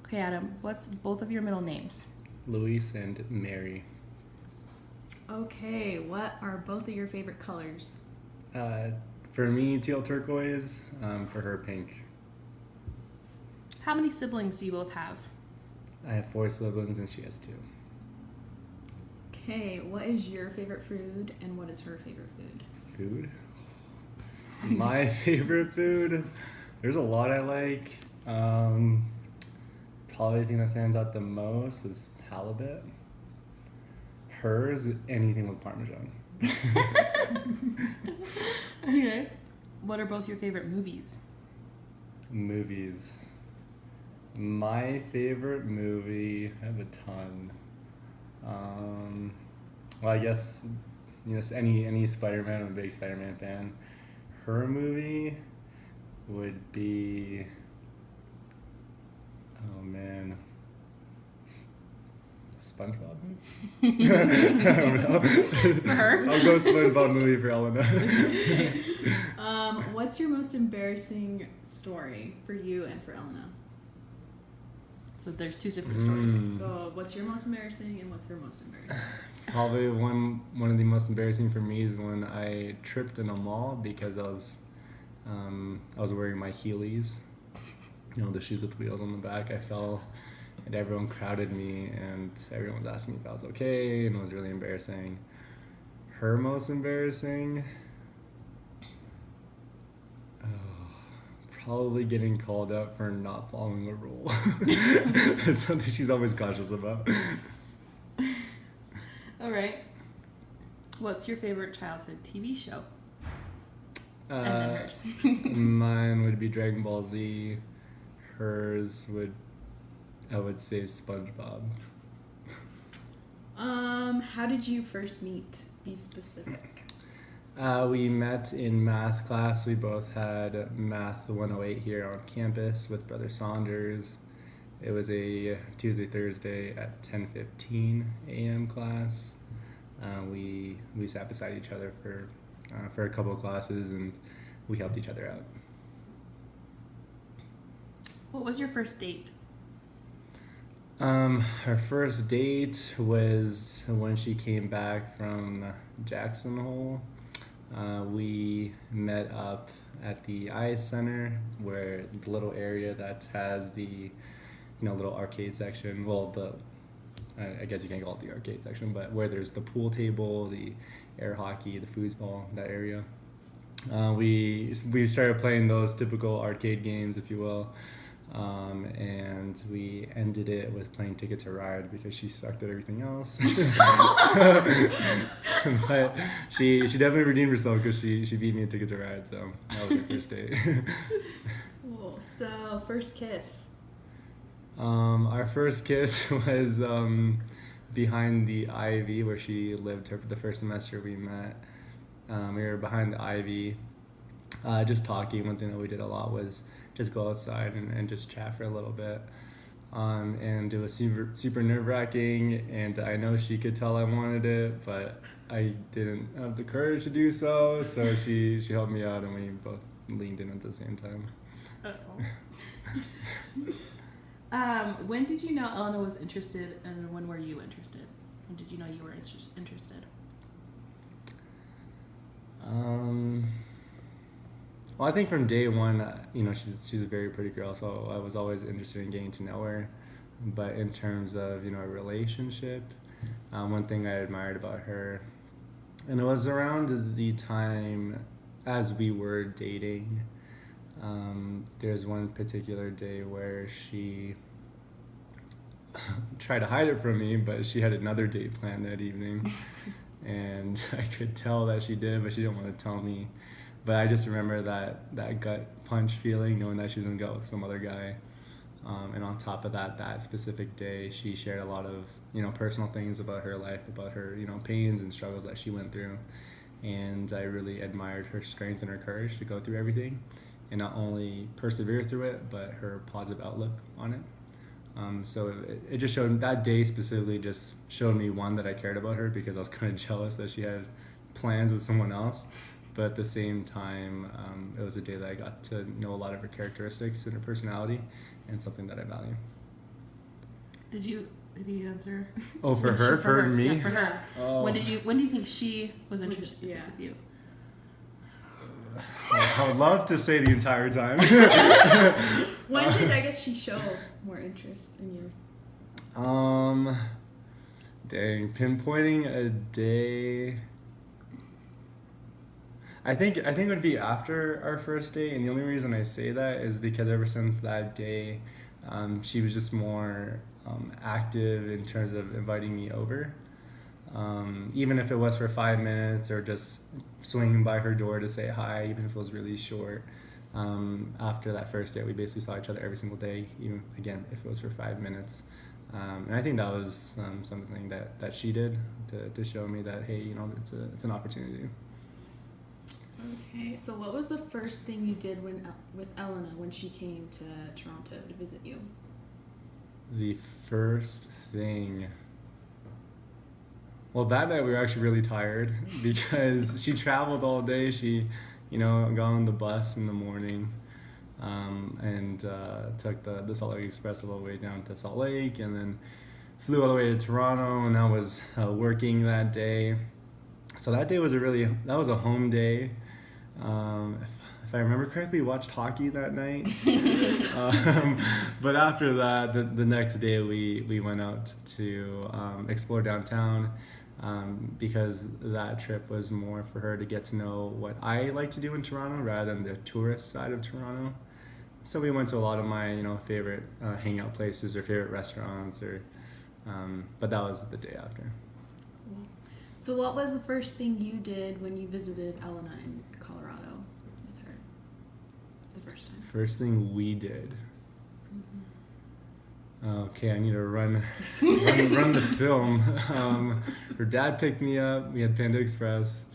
Okay, Adam, what's both of your middle names? Luis and Mary. Okay, what are both of your favorite colors? For me, teal turquoise. For her, pink. How many siblings do you both have? I have 4 siblings and she has 2. Okay, what is your favorite food and what is her favorite food? Food? My favorite food? There's a lot I like. Probably the thing that stands out the most is halibut. Hers, anything with Parmesan. Okay. What are both your favorite movies? Movies. My favorite movie, I have a ton. Well, I guess any Spider-Man. I'm a big Spider-Man fan. Her movie would be, oh man, SpongeBob movie. I don't know. For her? I'll go SpongeBob movie for Elena. What's your most embarrassing story for you and for Elena? So there's 2 different stories. So what's your most embarrassing and what's her most embarrassing? Probably one of the most embarrassing for me is when I tripped in a mall because I was wearing my Heelys, the shoes with wheels on the back. I fell and everyone crowded me and everyone was asking me if I was okay, and it was really embarrassing. Her most embarrassing, probably getting called out for not following a rule. It's something she's always cautious about. All right. What's your favorite childhood TV show? And then hers. Mine would be Dragon Ball Z. Hers I would say SpongeBob. How did you first meet? Be specific. We met in math class. We both had Math 108 here on campus with Brother Saunders. It was a Tuesday, Thursday at 10:15 a.m. class. We sat beside each other for a couple of classes, and we helped each other out. What was your first date? Our first date was when she came back from Jackson Hole. We met up at the Ice Center, where the little area that has the little arcade section. Well, I guess you can't call it the arcade section, but where there's the pool table, the air hockey, the foosball, that area. We started playing those typical arcade games, if you will. And we ended it with playing Ticket to Ride because she sucked at everything else. But she definitely redeemed herself because she beat me at Ticket to Ride, so that was her first date. Cool. So, first kiss. Our first kiss was behind the Ivy where she lived the first semester we met. We were behind the Ivy, just talking. One thing that we did a lot was just go outside and just chat for a little bit. And it was super nerve-wracking, and I know she could tell I wanted it, but I didn't have the courage to do so, so she helped me out, and we both leaned in at the same time. When did you know Elena was interested, and when were you interested? When did you know you were interested? Well, I think from day one, she's a very pretty girl, so I was always interested in getting to know her. But in terms of, a relationship, one thing I admired about her, and it was around the time as we were dating, there's one particular day where she tried to hide it from me, but she had another date planned that evening. And I could tell that she did, but she didn't want to tell me. But I just remember that gut punch feeling, knowing that she was going to go out with some other guy. And on top of that specific day, she shared a lot of, personal things about her life, about her, pains and struggles that she went through. And I really admired her strength and her courage to go through everything and not only persevere through it, but her positive outlook on it. So it just showed, that day specifically just showed me, one, that I cared about her because I was kind of jealous that she had plans with someone else. But at the same time, it was a day that I got to know a lot of her characteristics and her personality, and something that I value. Did you answer? Oh, for When her, she- for her, me. Yeah, for her. Oh. When do you think she was Was it- interested yeah. with you? I would love to say the entire time. When did I guess she show more interest in you? Dang, pinpointing a day. I think it would be after our first date, and the only reason I say that is because ever since that day, she was just more active in terms of inviting me over. Even if it was for 5 minutes or just swinging by her door to say hi, even if it was really short. After that first date, we basically saw each other every single day, even again if it was for 5 minutes. And I think that was something that she did to show me that, hey, you know, it's an opportunity. Okay, so what was the first thing you did with Elena when she came to Toronto to visit you? The first thing. Well, that night we were actually really tired because she traveled all day. She, you know, got on the bus in the morning and took the Salt Lake Express all the way down to Salt Lake, and then flew all the way to Toronto, and I was working that day. So that day was that was a home day. If I remember correctly, we watched hockey that night. But after that, the next day we went out to explore downtown because that trip was more for her to get to know what I like to do in Toronto rather than the tourist side of Toronto. So we went to a lot of my, you know, favorite hangout places or favorite restaurants, but that was the day after. Cool. So what was the first thing you did when you visited Elena in Colorado with her the first time? First thing we did. Okay, I need to run the film. Her dad picked me up. We had Panda Express.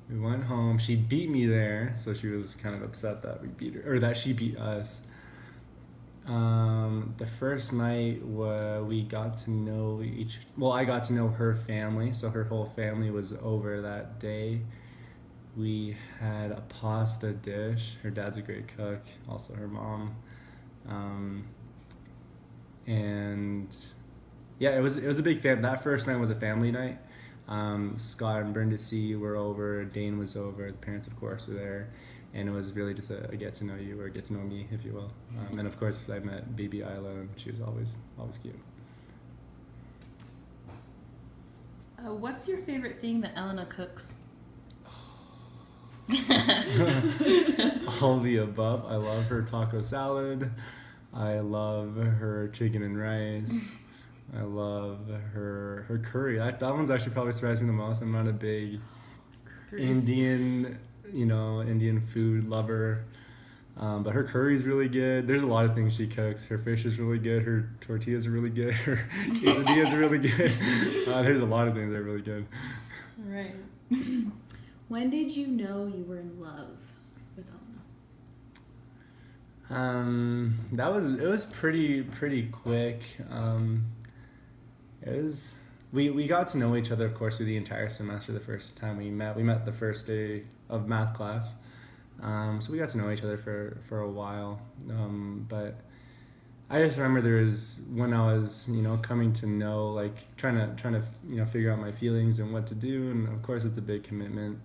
We went home. She beat me there, so she was kind of upset that we beat her, or that she beat us. The first night we got to know I got to know her family, so her whole family was over that day. We had a pasta dish. Her dad's a great cook, also her mom. And yeah, it was a big that first night was a family night. Scott and Brenda C were over, Dane was over, the parents of course were there, and it was really just a get to know you or get to know me, if you will. And of course I met baby Isla, and she was always cute. What's your favorite thing that Elena cooks? All the above. I love her taco salad. I love her chicken and rice. I love her curry. That one's actually probably surprised me the most. I'm not a big Indian food lover, but her curry's really good. There's a lot of things she cooks. Her fish is really good. Her tortillas are really good. Her quesadillas are really good. There's a lot of things that are really good. Right. When did you know you were in love with Elena? It was pretty quick. We got to know each other, of course, through the entire semester. The first time we met the first day of math class. So we got to know each other for a while. But I just remember there was when I was, you know, coming to know, like trying to you know, figure out my feelings and what to do, and of course it's a big commitment.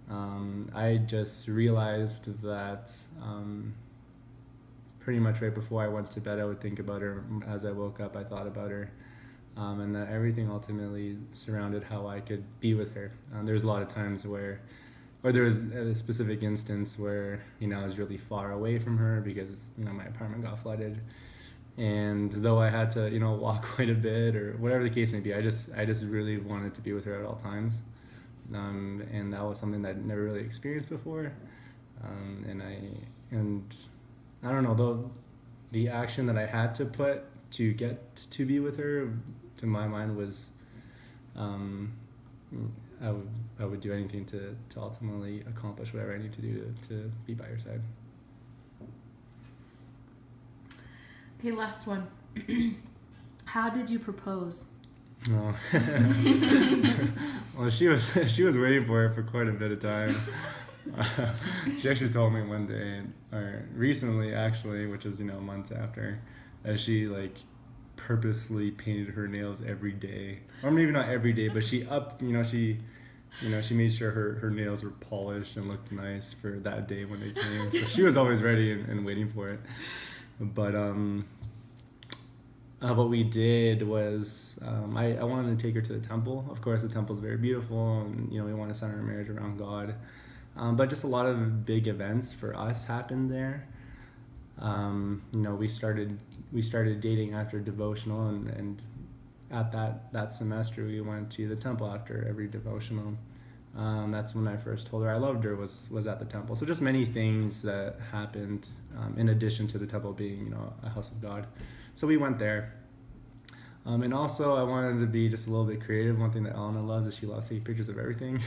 I just realized that pretty much right before I went to bed, I would think about her. As I woke up, I thought about her, and that everything ultimately surrounded how I could be with her. There was a lot of times or there was a specific instance where, you know, I was really far away from her because, you know, my apartment got flooded. And though I had to, you know, walk quite a bit or whatever the case may be, I just really wanted to be with her at all times. And that was something that I'd never really experienced before. And I don't know, though, the action that I had to put to get to be with her, to my mind, was I would do anything to ultimately accomplish whatever I need to do to be by her side. Okay, last one. How did you propose? Oh. Well, she was waiting for it for quite a bit of time. She actually told me one day, or recently actually, which is, you know, months after, that she like purposely painted her nails every day, or maybe not every day, but she made sure her nails were polished and looked nice for that day when they came. So she was always ready and waiting for it. But what we did was I wanted to take her to the temple. Of course, the temple's very beautiful, and we want to center our marriage around God. But just a lot of big events for us happened there. We started dating after devotional, and at that semester we went to the temple after every devotional. That's when I first told her I loved her, was at the temple. So just many things that happened in addition to the temple being a house of God. So we went there. And also I wanted to be just a little bit creative. One thing that Elena loves is she loves taking pictures of everything.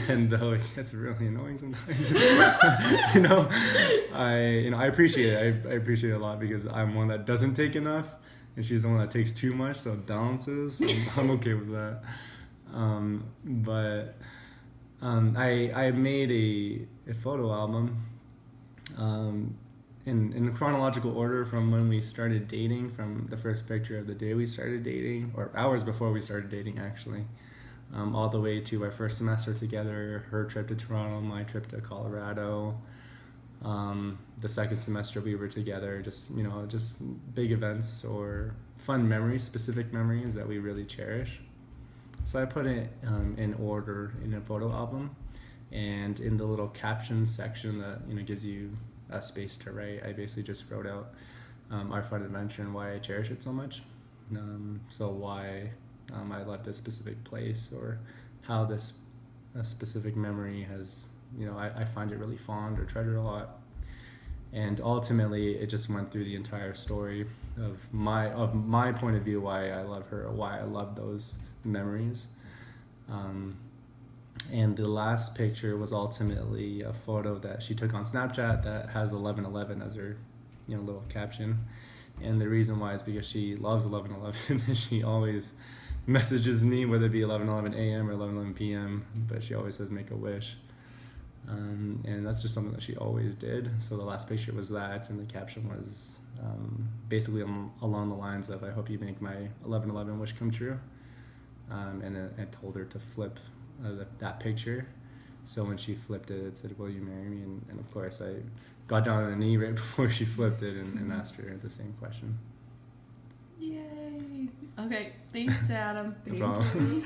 And though it gets really annoying sometimes, I appreciate it. I appreciate it a lot because I'm one that doesn't take enough, and she's the one that takes too much, so it balances. So I'm okay with that. I made a photo album in chronological order from when we started dating, from the first picture of the day we started dating, or hours before we started dating actually, all the way to our first semester together, her trip to Toronto, my trip to Colorado. The second semester we were together, just big events or fun memories, specific memories that we really cherish. So I put it in order in a photo album, and in the little caption section that gives you a space to write, I basically just wrote out our fun adventure and why I cherish it so much. So why I love this specific place, or how this specific memory has, I find it really fond or treasure a lot. And ultimately, it just went through the entire story of my point of view, why I love her, or why I love those memories. And the last picture was ultimately a photo that she took on Snapchat that has 11:11 as her little caption. And the reason why is because she loves 11:11 and she always messages me, whether it be 11:11 a.m. or 11:11 p.m., but she always says make a wish. And that's just something that she always did. So the last picture was that, and the caption was basically along the lines of, I hope you make my 11:11 wish come true. And I told her to flip that picture. So when she flipped it, it said, will you marry me? And of course I got down on a knee right before she flipped it and asked her the same question. Yay. Okay, thanks Adam. No problem.